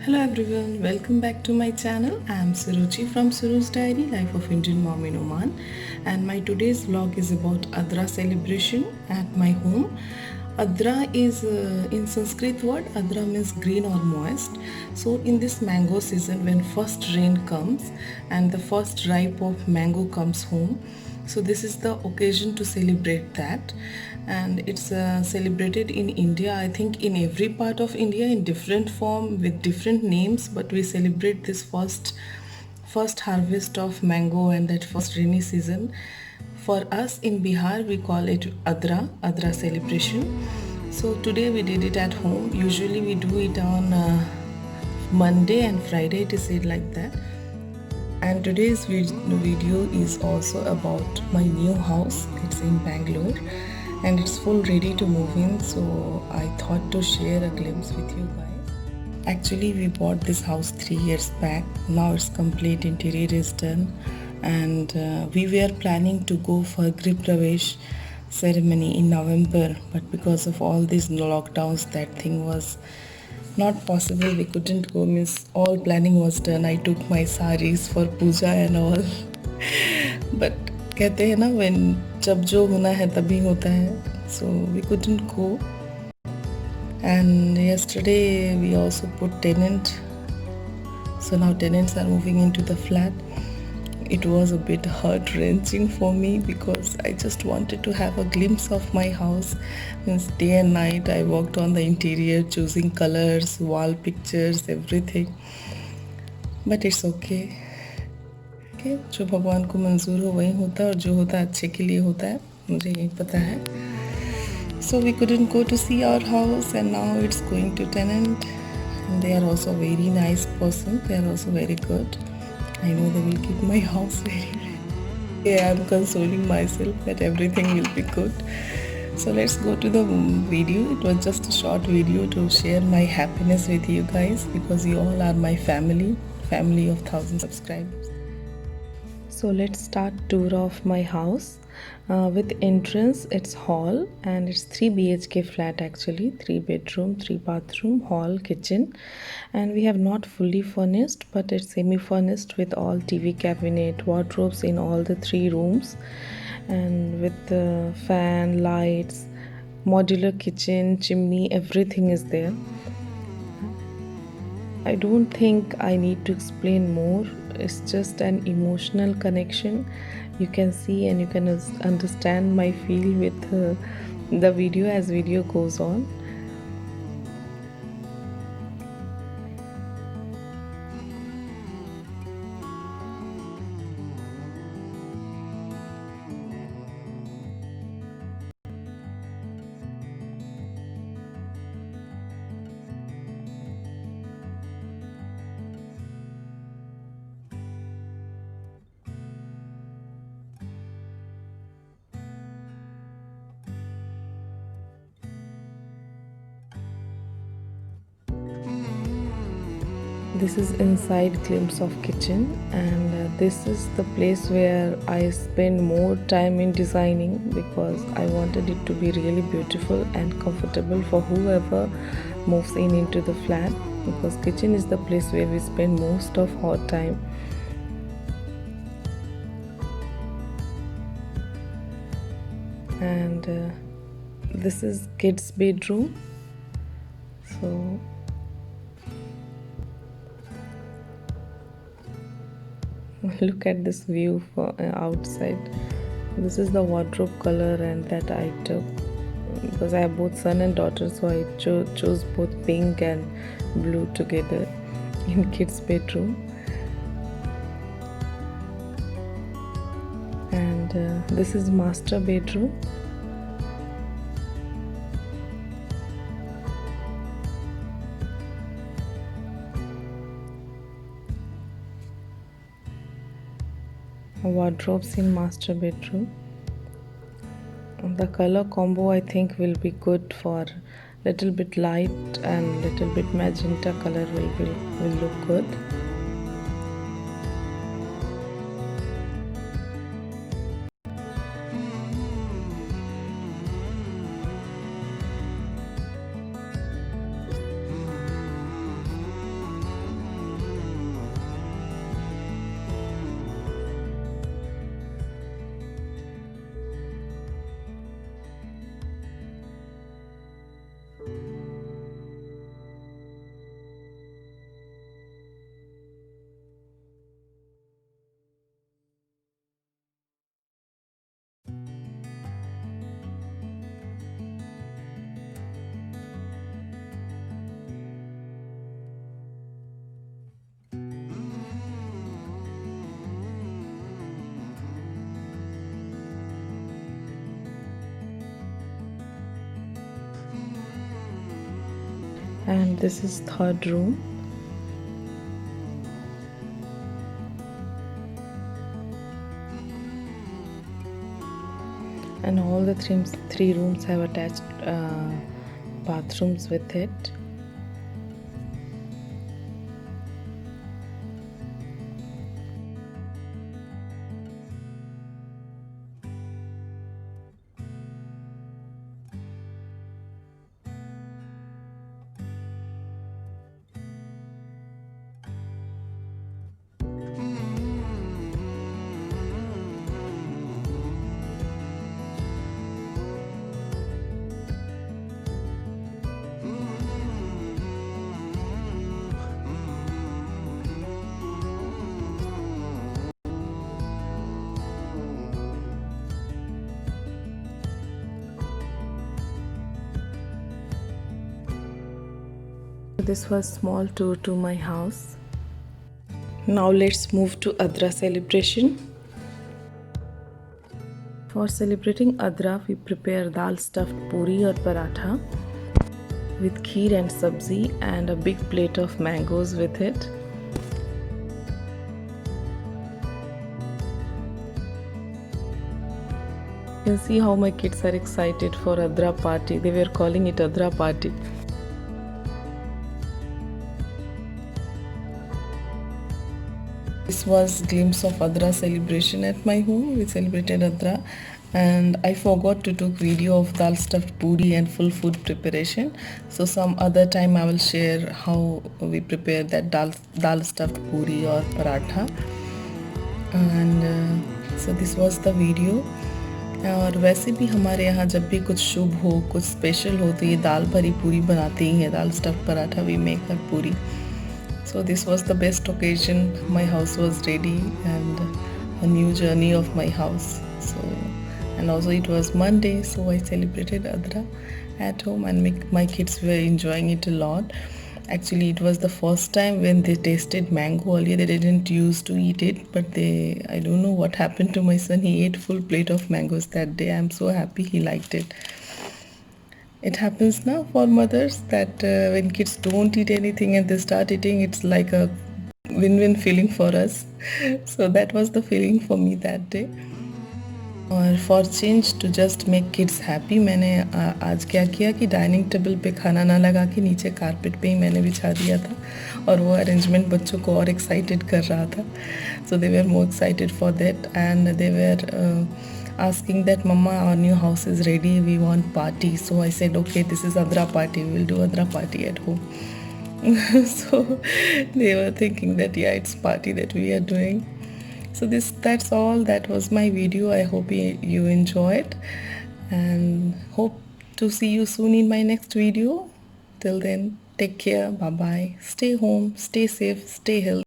Hello everyone, welcome back to my channel. I am Suruchi from Suru's Diary, Life of Indian Mom in Oman, and my today's vlog is about Adra celebration at my home. Adra is in Sanskrit word, Adra means green or moist. So in this mango season when first rain comes and the first ripe of mango comes home, so this is the occasion to celebrate that, and it's celebrated in India. I think in every part of India in different form with different names, but we celebrate this first harvest of mango and that first rainy season. For us in Bihar, we call it Adra celebration. So today we did it at home. Usually we do it on Monday and Friday, it is said like that. And today's video is also about my new house. It's in Bangalore and it's full ready to move in, so I thought to share a glimpse with you guys. Actually, we bought this house 3 years back. Now it's complete, interior is done, and we were planning to go for Grip Pravesh ceremony in November, but because of all these lockdowns that thing was not possible. We couldn't go, means all planning was done. I took my saris for puja and all. But कहते हैं ना, when जब जो होना है तभी होता है. So we couldn't go. And yesterday we also put tenant. So now tenants are moving into the flat. It was a bit heart-wrenching for me because I just wanted to have a glimpse of my house. Means day and night I worked on the interior, choosing colors, wall pictures, everything. But it's okay. Okay, जो भगवान को मंजूर हो वही होता है और जो होता है अच्छे के लिए होता है, मुझे यही पता है. So we couldn't go to see our house and now it's going to tenant. And they are also a very nice person. They are also very good. I know they will keep my house very. Yeah, I'm consoling myself that everything will be good. So let's go to the video. It was just a short video to share my happiness with you guys because you all are my family of 1,000 subscribers. So let's start tour of my house. With entrance, it's hall and it's 3 BHK flat actually, 3 bedroom, 3 bathroom, hall, kitchen, and we have not fully furnished but it's semi-furnished with all TV cabinet, wardrobes in all the 3 rooms, and with the fan, lights, modular kitchen, chimney, everything is there. I don't think I need to explain more. It's just an emotional connection. You can see and you can understand my feel with the video as video goes on. This is inside glimpse of kitchen, and this is the place where I spend more time in designing because I wanted it to be really beautiful and comfortable for whoever moves in into the flat, because kitchen is the place where we spend most of our time. And this is kids bedroom. So look at this view for outside. This is the wardrobe color and that I took because I have both son and daughter, so I chose both pink and blue together in kids bedroom. And this is master bedroom. Wardrobes in master bedroom. The color combo I think will be good for little bit light and little bit magenta color will look good. and this is third room. And all the three rooms have attached bathrooms with it. This was small tour to my house. Now let's move to Adra celebration. For celebrating Adra, we prepare dal stuffed puri or paratha with kheer and sabzi and a big plate of mangoes with it. You can see how my kids are excited for Adra party. They were calling it Adra party. This was glimpse of Adra celebration at my home. We celebrated Adra, and I forgot to take video of dal stuffed puri and full food preparation. So some other time I will share how we prepare that dal stuffed puri or paratha. And so this was the video. और वैसे भी हमारे यहाँ जब भी कुछ शुभ हो, कुछ स्पेशल हो, तो ये दाल भरी पूरी बनाते ही हैं. Dal stuff paratha we make that puri. So this was the best occasion. My house was ready and a new journey of my house. And also it was Monday, so I celebrated Adra at home, and my kids were enjoying it a lot. Actually, it was the first time when they tasted mango. Earlier they didn't used to eat it, but I don't know what happened to my son. He ate full plate of mangoes that day. I'm so happy he liked it. It happens now for mothers that when kids don't eat anything and they start eating, it's like a win-win feeling for us. So that was the feeling for me that day. और for change to just make kids happy, मैंने आज क्या किया कि dining table पे खाना ना लगा के नीचे कारपेट पे ही मैंने बिछा दिया था, और वो अरेंजमेंट बच्चों को और एक्साइटेड कर रहा था. So they were more excited for that, and they were asking that mama, our new house is ready, we want party. So I said, okay, this is Adra party, we will do Adra party at home. So they were thinking that yeah, it's party that we are doing. So that's all. That was my video. I hope you enjoyed, and hope to see you soon in my next video. Till then, take care. Bye bye. Stay home, stay safe, stay healthy.